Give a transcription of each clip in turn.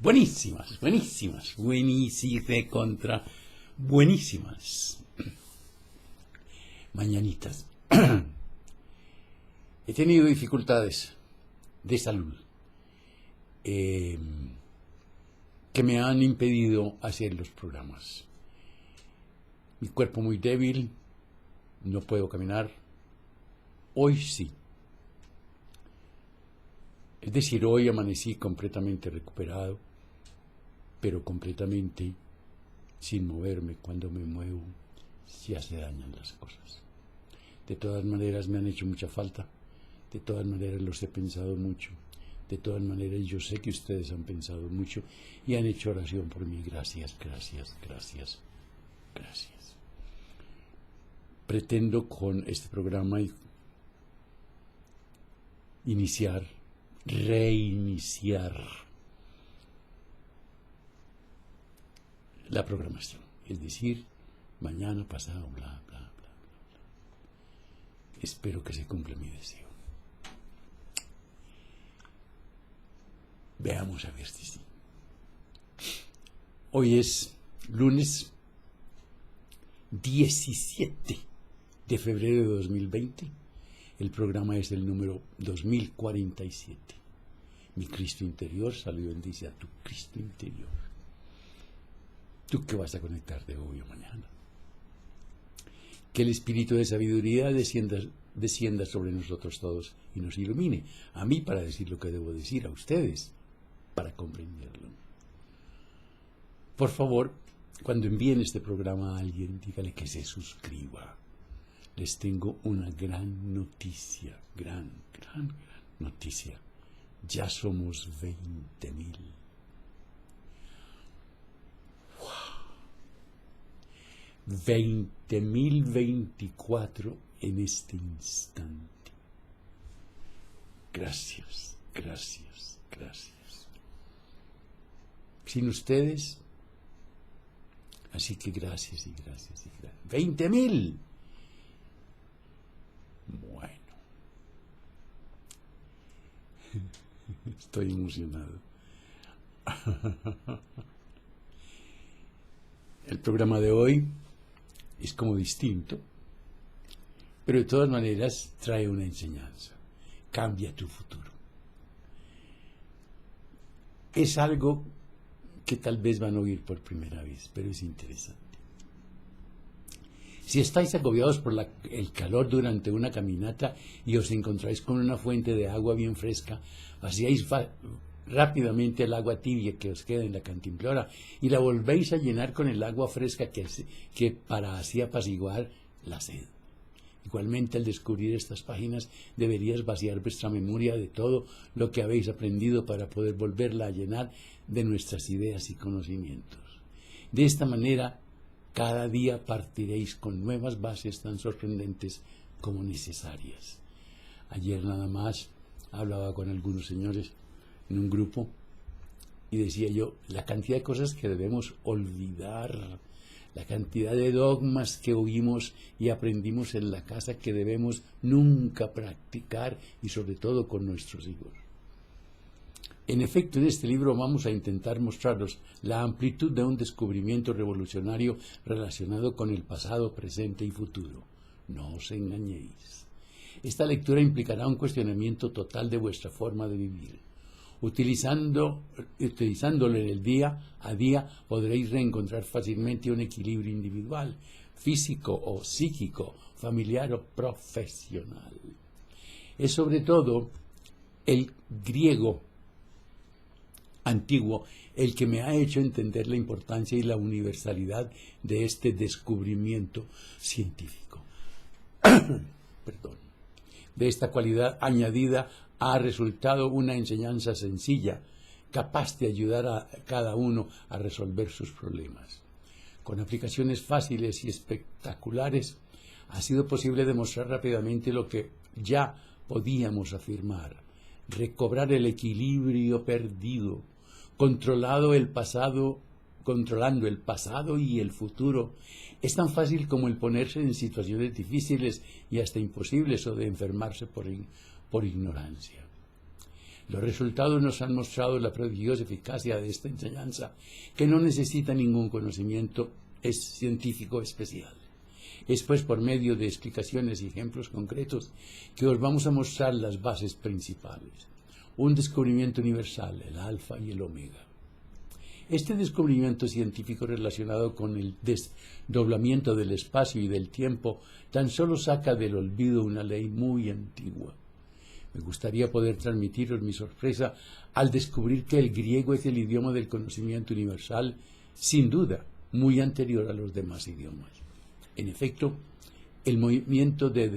Buenísimas, buenísimas, buenísimas contra buenísimas. Mañanitas. He tenido dificultades de salud que me han impedido hacer los programas. Mi cuerpo muy débil, no puedo caminar. Hoy sí. Es decir, hoy amanecí completamente recuperado, pero completamente sin moverme. Cuando me muevo, ya se dañan las cosas. De todas maneras me han hecho mucha falta, de todas maneras los he pensado mucho, de todas maneras yo sé que ustedes han pensado mucho y han hecho oración por mí. Gracias, gracias, gracias, gracias. Pretendo con este programa reiniciar la programación, es decir, mañana, pasado, bla, bla, bla, bla, bla. Espero que se cumpla mi deseo. Veamos a ver si sí. Hoy es lunes 17 de febrero de 2020. El programa es el número 2047. Mi Cristo interior, salud y bendice a tu Cristo interior. Tú que vas a conectarte hoy o mañana. Que el espíritu de sabiduría descienda sobre nosotros todos y nos ilumine. A mí para decir lo que debo decir, a ustedes para comprenderlo. Por favor, cuando envíen este programa a alguien, dígale que se suscriba. Les tengo una gran noticia, gran noticia. Ya somos 20,000. ¡Wow! 20,024 en este instante. Gracias, gracias, gracias. Sin ustedes, así que gracias y gracias y gracias. 20,000. Bueno, estoy emocionado. El programa de hoy es como distinto, pero de todas maneras trae una enseñanza. Cambia tu futuro. Es algo que tal vez van a oír por primera vez, pero es interesante. Si estáis agobiados por el calor durante una caminata y os encontráis con una fuente de agua bien fresca, vaciáis rápidamente el agua tibia que os queda en la cantimplora y la volvéis a llenar con el agua fresca que para así apaciguar la sed. Igualmente, al descubrir estas páginas, deberíais vaciar vuestra memoria de todo lo que habéis aprendido para poder volverla a llenar de nuestras ideas y conocimientos. De esta manera, cada día partiréis con nuevas bases tan sorprendentes como necesarias. Ayer nada más hablaba con algunos señores en un grupo y decía yo, la cantidad de cosas que debemos olvidar, la cantidad de dogmas que oímos y aprendimos en la casa que debemos nunca practicar y sobre todo con nuestros hijos. En efecto, en este libro vamos a intentar mostraros la amplitud de un descubrimiento revolucionario relacionado con el pasado, presente y futuro. No os engañéis. Esta lectura implicará un cuestionamiento total de vuestra forma de vivir. Utilizándolo en el día a día podréis reencontrar fácilmente un equilibrio individual, físico o psíquico, familiar o profesional. Es sobre todo el griego antiguo el que me ha hecho entender la importancia y la universalidad de este descubrimiento científico. Perdón. De esta cualidad añadida ha resultado una enseñanza sencilla, capaz de ayudar a cada uno a resolver sus problemas. Con aplicaciones fáciles y espectaculares, ha sido posible demostrar rápidamente lo que ya podíamos afirmar: recobrar el equilibrio perdido, controlando el pasado y el futuro. Es tan fácil como el ponerse en situaciones difíciles y hasta imposibles o de enfermarse por ignorancia. Los resultados nos han mostrado la prodigiosa eficacia de esta enseñanza, que no necesita ningún conocimiento científico especial. Es pues por medio de explicaciones y ejemplos concretos que os vamos a mostrar las bases principales. Un descubrimiento universal, el alfa y el omega. Este descubrimiento científico relacionado con el desdoblamiento del espacio y del tiempo tan solo saca del olvido una ley muy antigua. Me gustaría poder transmitiros mi sorpresa al descubrir que el griego es el idioma del conocimiento universal, sin duda, muy anterior a los demás idiomas. En efecto, el movimiento de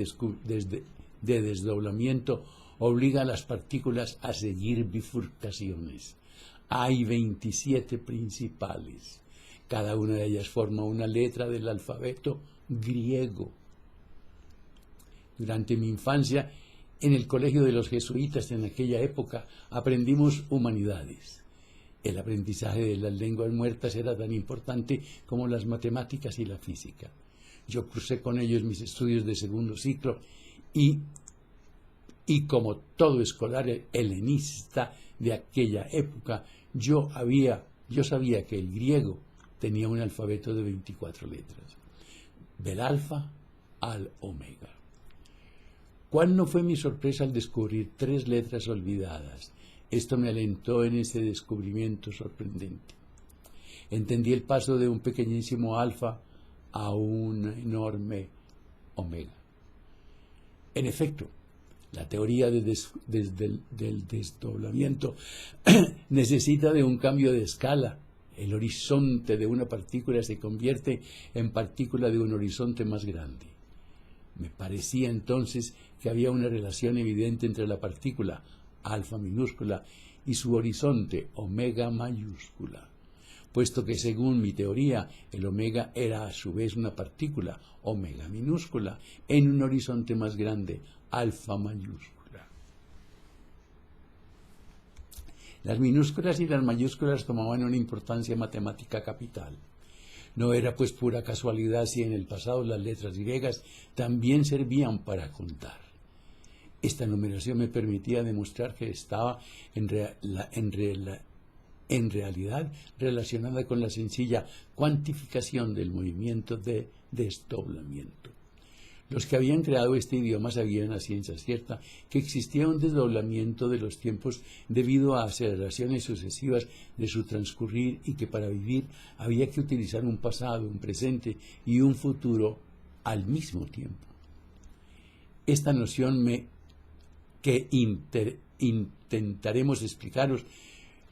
desdoblamiento obliga a las partículas a seguir bifurcaciones. Hay 27 principales. Cada una de ellas forma una letra del alfabeto griego. Durante mi infancia, en el colegio de los jesuitas en aquella época, aprendimos humanidades. El aprendizaje de las lenguas muertas era tan importante como las matemáticas y la física. Yo cursé con ellos mis estudios de segundo ciclo y como todo escolar helenista de aquella época, yo sabía que el griego tenía un alfabeto de 24 letras, del alfa al omega. ¿Cuál no fue mi sorpresa al descubrir 3 letras olvidadas? Esto me alentó en ese descubrimiento sorprendente. Entendí el paso de un pequeñísimo alfa a un enorme omega. En efecto, la teoría del desdoblamiento necesita de un cambio de escala. El horizonte de una partícula se convierte en partícula de un horizonte más grande. Me parecía entonces que había una relación evidente entre la partícula alfa minúscula y su horizonte omega mayúscula, puesto que según mi teoría el omega era a su vez una partícula omega minúscula en un horizonte más grande alfa mayúscula. Las minúsculas y las mayúsculas tomaban una importancia matemática capital. No era pues pura casualidad si en el pasado las letras griegas también servían para contar. Esta numeración me permitía demostrar que estaba en realidad relacionada con la sencilla cuantificación del movimiento de desdoblamiento. Los que habían creado este idioma sabían a ciencia cierta que existía un desdoblamiento de los tiempos debido a aceleraciones sucesivas de su transcurrir y que para vivir había que utilizar un pasado, un presente y un futuro al mismo tiempo. Esta noción que intentaremos explicaros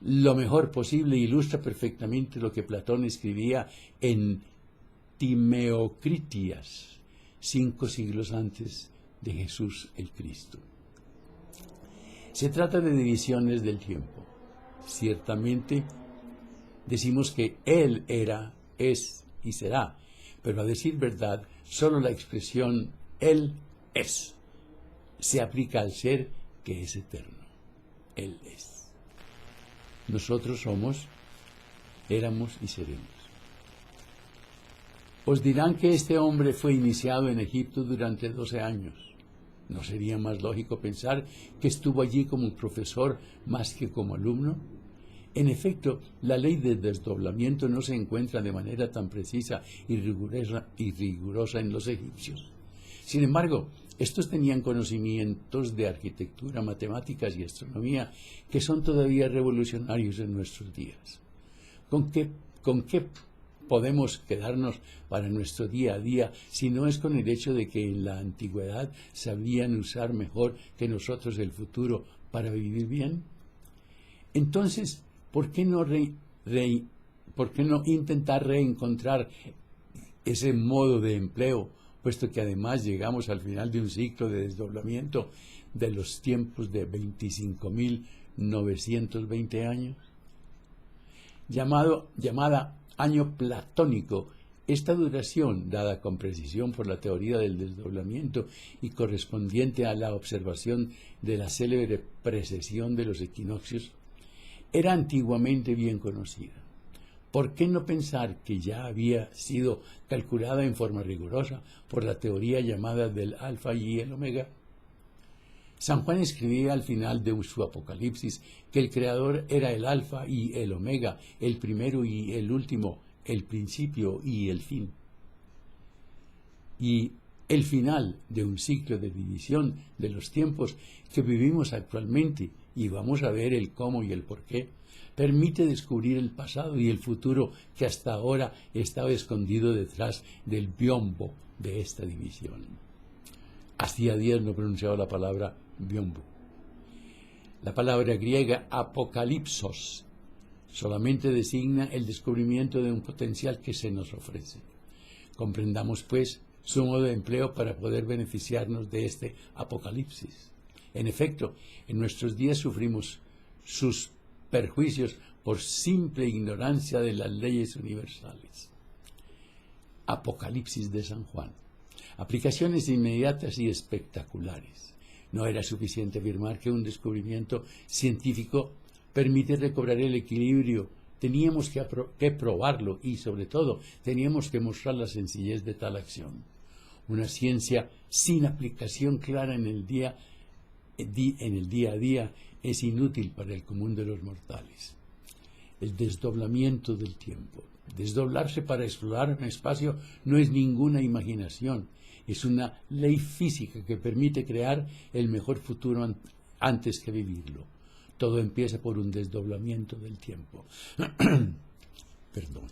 lo mejor posible ilustra perfectamente lo que Platón escribía en Timeocritias, 5 siglos antes de Jesús el Cristo. Se trata de divisiones del tiempo. Ciertamente decimos que Él era, es y será, pero a decir verdad, solo la expresión Él es se aplica al ser que es eterno. Él es. Nosotros somos, éramos y seremos. Os dirán que este hombre fue iniciado en Egipto durante 12 años. ¿No sería más lógico pensar que estuvo allí como profesor más que como alumno? En efecto, la ley del desdoblamiento no se encuentra de manera tan precisa y rigurosa en los egipcios. Sin embargo, estos tenían conocimientos de arquitectura, matemáticas y astronomía que son todavía revolucionarios en nuestros días. ¿Con qué podemos quedarnos para nuestro día a día si no es con el hecho de que en la antigüedad sabían usar mejor que nosotros el futuro para vivir bien? Entonces, ¿por qué no intentar reencontrar ese modo de empleo, puesto que además llegamos al final de un ciclo de desdoblamiento de los tiempos de 25.920 años? Llamada año platónico, esta duración, dada con precisión por la teoría del desdoblamiento y correspondiente a la observación de la célebre precesión de los equinoccios, era antiguamente bien conocida. ¿Por qué no pensar que ya había sido calculada en forma rigurosa por la teoría llamada del alfa y el omega? San Juan escribía al final de su Apocalipsis que el Creador era el Alfa y el Omega, el primero y el último, el principio y el fin. Y el final de un ciclo de división de los tiempos que vivimos actualmente, y vamos a ver el cómo y el por qué, permite descubrir el pasado y el futuro que hasta ahora estaba escondido detrás del biombo de esta división. Hacía días no pronunciaba la palabra biombo. La palabra griega apocalipsos solamente designa el descubrimiento de un potencial que se nos ofrece. Comprendamos, pues, su modo de empleo para poder beneficiarnos de este apocalipsis. En efecto, en nuestros días sufrimos sus perjuicios por simple ignorancia de las leyes universales. Apocalipsis de San Juan. Aplicaciones inmediatas y espectaculares. No era suficiente afirmar que un descubrimiento científico permite recobrar el equilibrio. Teníamos que probarlo y, sobre todo, teníamos que mostrar la sencillez de tal acción. Una ciencia sin aplicación clara en el día a día es inútil para el común de los mortales. El desdoblamiento del tiempo. Desdoblarse para explorar un espacio no es ninguna imaginación, es una ley física que permite crear el mejor futuro antes que vivirlo. Todo empieza por un desdoblamiento del tiempo. Perdón.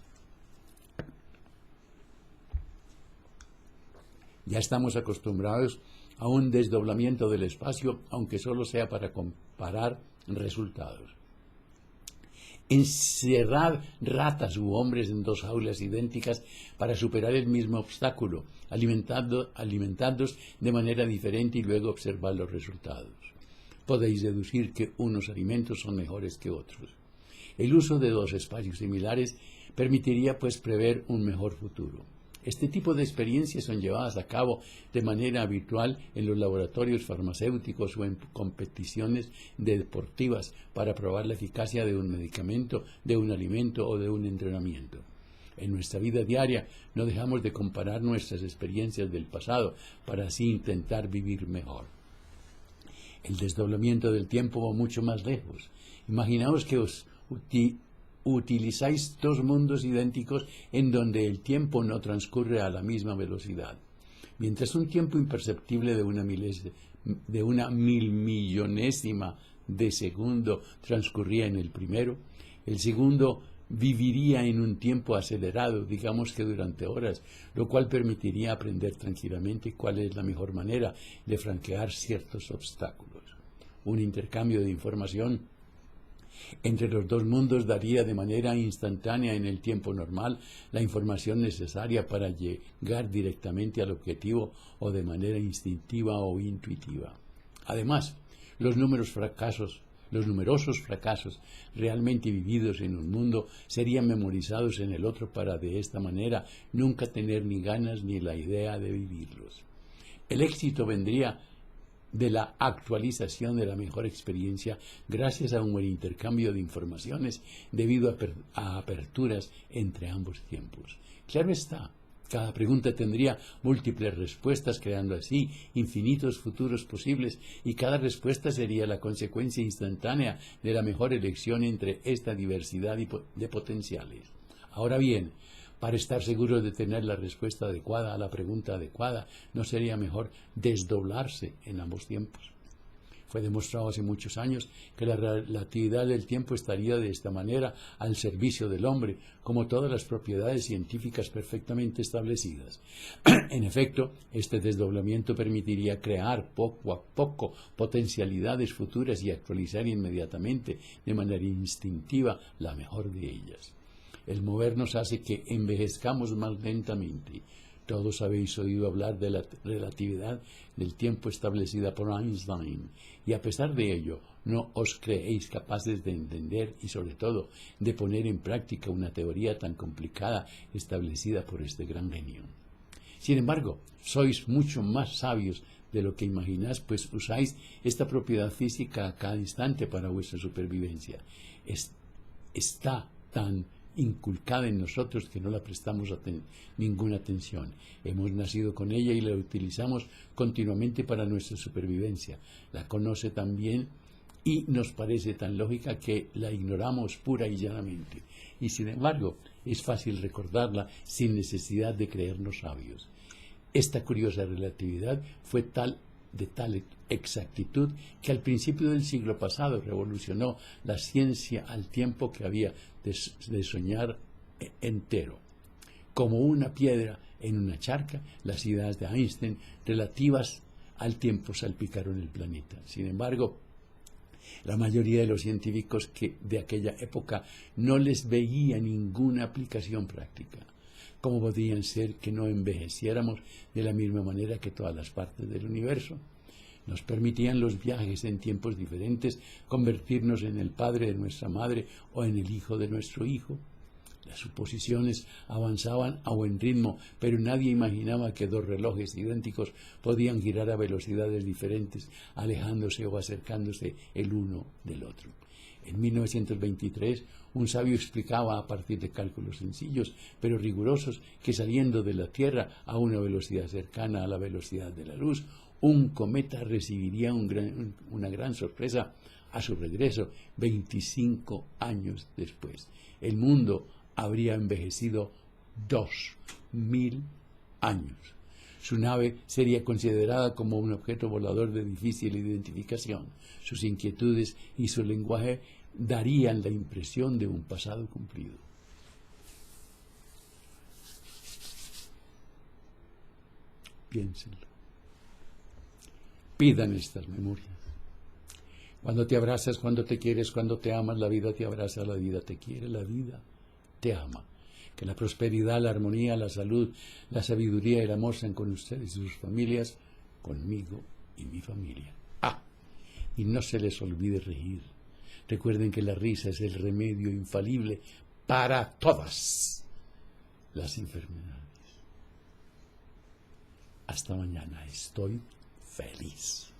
Ya estamos acostumbrados a un desdoblamiento del espacio, aunque solo sea para comparar resultados. Encerrar ratas u hombres en dos jaulas idénticas para superar el mismo obstáculo, alimentándolos de manera diferente y luego observar los resultados. Podéis deducir que unos alimentos son mejores que otros. El uso de dos espacios similares permitiría, pues, prever un mejor futuro. Este tipo de experiencias son llevadas a cabo de manera habitual en los laboratorios farmacéuticos o en competiciones deportivas para probar la eficacia de un medicamento, de un alimento o de un entrenamiento. En nuestra vida diaria no dejamos de comparar nuestras experiencias del pasado para así intentar vivir mejor. El desdoblamiento del tiempo va mucho más lejos. Imaginaos que utilizáis dos mundos idénticos en donde el tiempo no transcurre a la misma velocidad. Mientras un tiempo imperceptible de una milmillonésima de segundo transcurría en el primero, el segundo viviría en un tiempo acelerado, digamos que durante horas, lo cual permitiría aprender tranquilamente cuál es la mejor manera de franquear ciertos obstáculos. Un intercambio de información entre los dos mundos daría de manera instantánea en el tiempo normal la información necesaria para llegar directamente al objetivo o de manera instintiva o intuitiva. Además, los numerosos fracasos realmente vividos en un mundo serían memorizados en el otro para de esta manera nunca tener ni ganas ni la idea de vivirlos. El éxito vendría de la actualización de la mejor experiencia gracias a un buen intercambio de informaciones debido a aperturas entre ambos tiempos. Claro está, cada pregunta tendría múltiples respuestas, creando así infinitos futuros posibles, y cada respuesta sería la consecuencia instantánea de la mejor elección entre esta diversidad de potenciales. Ahora bien, para estar seguros de tener la respuesta adecuada a la pregunta adecuada, ¿no sería mejor desdoblarse en ambos tiempos? Fue demostrado hace muchos años que la relatividad del tiempo estaría de esta manera al servicio del hombre, como todas las propiedades científicas perfectamente establecidas. En efecto, este desdoblamiento permitiría crear poco a poco potencialidades futuras y actualizar inmediatamente, de manera instintiva, la mejor de ellas. El movernos hace que envejezcamos más lentamente. Todos habéis oído hablar de la relatividad del tiempo establecida por Einstein, y a pesar de ello, no os creéis capaces de entender y, sobre todo, de poner en práctica una teoría tan complicada establecida por este gran genio. Sin embargo, sois mucho más sabios de lo que imagináis, pues usáis esta propiedad física a cada instante para vuestra supervivencia. Está tan inculcada en nosotros que no la prestamos ninguna atención. Hemos nacido con ella y la utilizamos continuamente para nuestra supervivencia. La conoce tan bien y nos parece tan lógica que la ignoramos pura y llanamente. Y sin embargo, es fácil recordarla sin necesidad de creernos sabios. Esta curiosa relatividad fue de tal exactitud que al principio del siglo pasado revolucionó la ciencia al tiempo que había de soñar entero. Como una piedra en una charca, las ideas de Einstein relativas al tiempo salpicaron el planeta. Sin embargo, la mayoría de los científicos de aquella época no les veía ninguna aplicación práctica. ¿Cómo podían ser que no envejeciéramos de la misma manera que todas las partes del universo? Nos permitían los viajes en tiempos diferentes, convertirnos en el padre de nuestra madre o en el hijo de nuestro hijo. Las suposiciones avanzaban a buen ritmo, pero nadie imaginaba que dos relojes idénticos podían girar a velocidades diferentes, alejándose o acercándose el uno del otro. En 1923, un sabio explicaba a partir de cálculos sencillos, pero rigurosos, que saliendo de la Tierra a una velocidad cercana a la velocidad de la luz, un cometa recibiría una gran sorpresa a su regreso 25 años después. El mundo habría envejecido 2000 años. Su nave sería considerada como un objeto volador de difícil identificación. Sus inquietudes y su lenguaje darían la impresión de un pasado cumplido. Piénsenlo. Pidan estas memorias. Cuando te abrazas, cuando te quieres, cuando te amas, la vida te abraza, la vida te quiere, la vida te ama. Que la prosperidad, la armonía, la salud, la sabiduría y el amor sean con ustedes y sus familias, conmigo y mi familia. Y no se les olvide reír. Recuerden que la risa es el remedio infalible para todas las enfermedades. Hasta mañana. Estoy feliz.